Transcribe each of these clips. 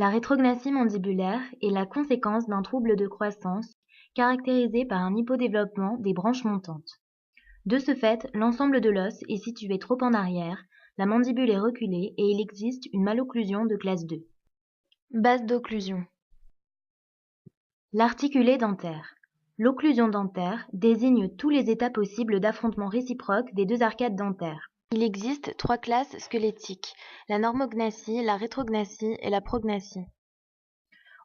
La rétrognathy mandibulaire est la conséquence d'un trouble de croissance caractérisé par un hypodéveloppement des branches montantes. De ce fait, l'ensemble de l'os est situé trop en arrière, la mandibule est reculée et il existe une malocclusion de classe 2. Base d'occlusion. L'articulé dentaire. L'occlusion dentaire désigne tous les états possibles d'affrontement réciproque des deux arcades dentaires. Il existe 3 classes squelettiques, la normognathie, la rétrognathy et la prognathy.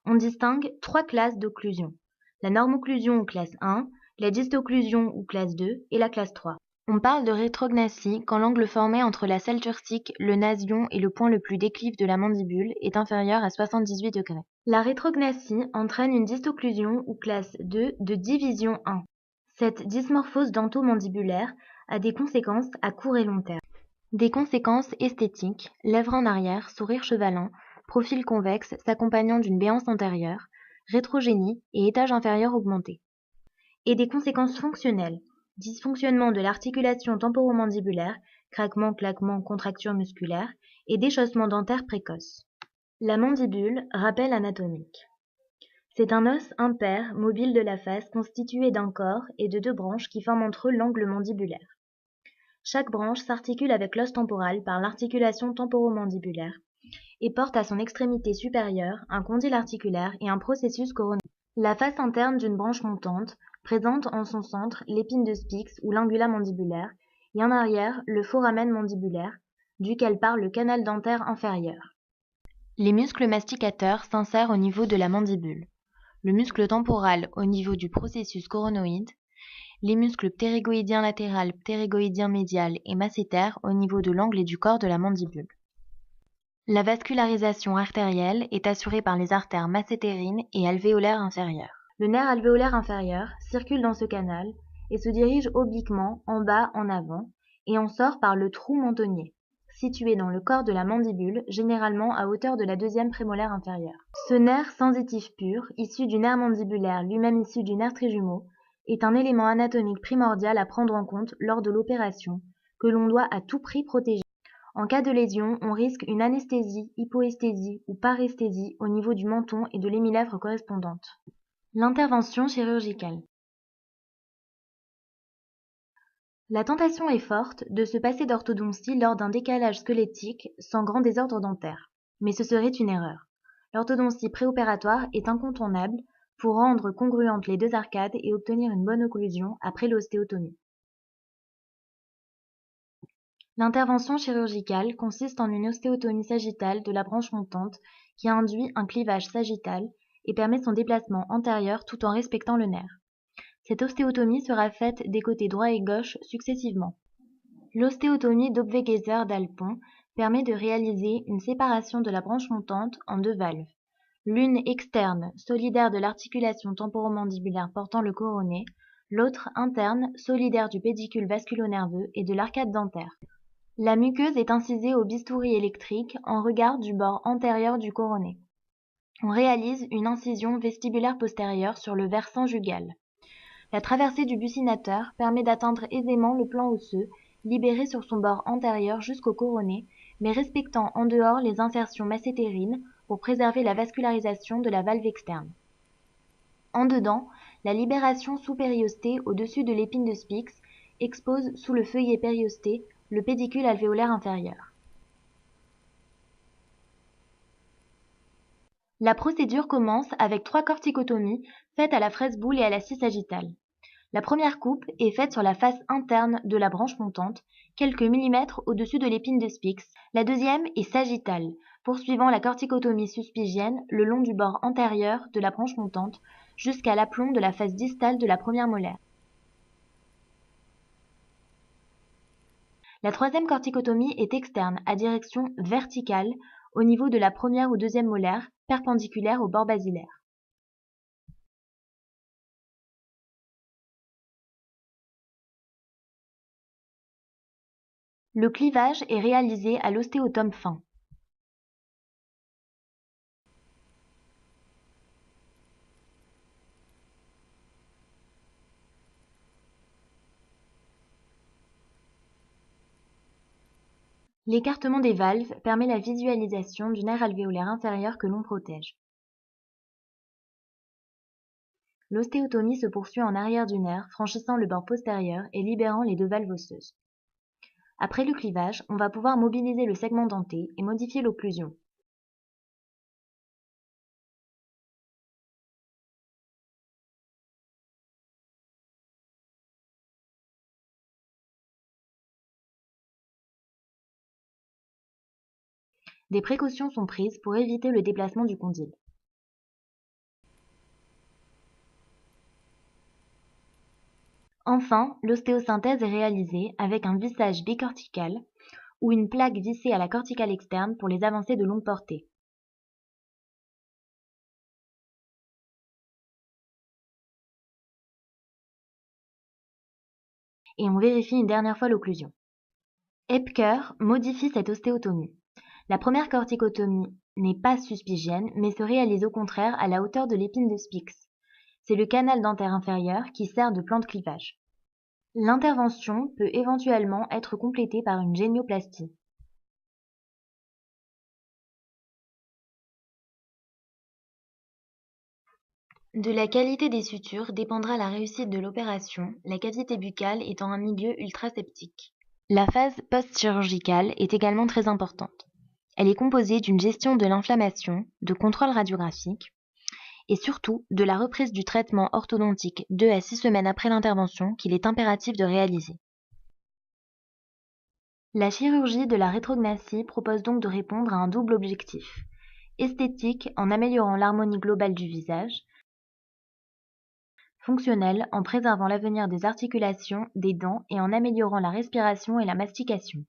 On distingue 3 classes d'occlusion, la normocclusion ou classe 1, la dystocclusion ou classe 2 et la classe 3. On parle de rétrognathy quand l'angle formé entre la salle turcique, le nasion et le point le plus déclive de la mandibule est inférieur à 78 degrés. La rétrognathy entraîne une dystocclusion ou classe 2 de division 1. Cette dysmorphose dentomandibulaire a des conséquences à court et long terme. Des conséquences esthétiques, lèvres en arrière, sourire chevalant, profil convexe s'accompagnant d'une béance antérieure, rétrogénie et étage inférieur augmenté. Et des conséquences fonctionnelles, dysfonctionnement de l'articulation temporomandibulaire, craquement, claquement, contracture musculaire et déchaussement dentaire précoce. La mandibule, rappel anatomique. C'est un os impair, mobile de la face, constitué d'un corps et de 2 branches qui forment entre eux l'angle mandibulaire. Chaque branche s'articule avec l'os temporal par l'articulation temporomandibulaire et porte à son extrémité supérieure un condyle articulaire et un processus coronaire. La face interne d'une branche montante présente en son centre l'épine de Spix ou l'ingula mandibulaire et en arrière le foramen mandibulaire, duquel part le canal dentaire inférieur. Les muscles masticateurs s'insèrent au niveau de la mandibule, le muscle temporal au niveau du processus coronoïde, les muscles ptérygoïdiens latéral, ptérygoïdien médial et masséter au niveau de l'angle et du corps de la mandibule. La vascularisation artérielle est assurée par les artères massétérines et alvéolaires inférieures. Le nerf alvéolaire inférieur circule dans ce canal et se dirige obliquement en bas en avant et en sort par le trou mentonnier, situé dans le corps de la mandibule, généralement à hauteur de la 2e prémolaire inférieure. Ce nerf sensitif pur, issu du nerf mandibulaire, lui-même issu du nerf trijumeau, est un élément anatomique primordial à prendre en compte lors de l'opération, que l'on doit à tout prix protéger. En cas de lésion, on risque une anesthésie, hypoesthésie ou paresthésie au niveau du menton et de l'hémilèvre correspondante. L'intervention chirurgicale. La tentation est forte de se passer d'orthodontie lors d'un décalage squelettique sans grand désordre dentaire, mais ce serait une erreur. L'orthodontie préopératoire est incontournable pour rendre congruentes les 2 arcades et obtenir une bonne occlusion après l'ostéotomie. L'intervention chirurgicale consiste en une ostéotomie sagittale de la branche montante qui induit un clivage sagittal et permet son déplacement antérieur tout en respectant le nerf. Cette ostéotomie sera faite des côtés droit et gauche successivement. L'ostéotomie d'Obwegeiser-Dalpon permet de réaliser une séparation de la branche montante en 2 valves, l'une externe, solidaire de l'articulation temporomandibulaire portant le coronet, l'autre interne, solidaire du pédicule vasculo-nerveux et de l'arcade dentaire. La muqueuse est incisée au bistouri électrique en regard du bord antérieur du coronet. On réalise une incision vestibulaire postérieure sur le versant jugal. La traversée du buccinateur permet d'atteindre aisément le plan osseux, libéré sur son bord antérieur jusqu'au coronet, mais respectant en dehors les insertions massétérines pour préserver la vascularisation de la valve externe. En dedans, la libération sous périostée au-dessus de l'épine de Spix expose sous le feuillet périosté le pédicule alvéolaire inférieur. La procédure commence avec 3 corticotomies faites à la fraise boule et à la scie sagittale. La première coupe est faite sur la face interne de la branche montante, quelques millimètres au-dessus de l'épine de Spix. La deuxième est sagittale, poursuivant la corticotomie suspigienne le long du bord antérieur de la branche montante jusqu'à l'aplomb de la face distale de la première molaire. La troisième corticotomie est externe, à direction verticale, au niveau de la première ou deuxième molaire, perpendiculaire au bord basilaire. Le clivage est réalisé à l'ostéotome fin. L'écartement des valves permet la visualisation du nerf alvéolaire inférieur que l'on protège. L'ostéotomie se poursuit en arrière du nerf, franchissant le bord postérieur et libérant les deux valves osseuses. Après le clivage, on va pouvoir mobiliser le segment denté et modifier l'occlusion. Des précautions sont prises pour éviter le déplacement du condyle. Enfin, l'ostéosynthèse est réalisée avec un vissage bicortical ou une plaque vissée à la corticale externe pour les avancées de longue portée. Et on vérifie une dernière fois l'occlusion. Epker modifie cette ostéotomie. La première corticotomie n'est pas suspigienne, mais se réalise au contraire à la hauteur de l'épine de Spix. C'est le canal dentaire inférieur qui sert de plan de clivage. L'intervention peut éventuellement être complétée par une génioplastie. De la qualité des sutures dépendra la réussite de l'opération, la cavité buccale étant un milieu ultraseptique. La phase post-chirurgicale est également très importante. Elle est composée d'une gestion de l'inflammation, de contrôle radiographique et surtout de la reprise du traitement orthodontique 2 à 6 semaines après l'intervention qu'il est impératif de réaliser. La chirurgie de la rétrognathy propose donc de répondre à un double objectif: esthétique en améliorant l'harmonie globale du visage, fonctionnel en préservant l'avenir des articulations, des dents et en améliorant la respiration et la mastication.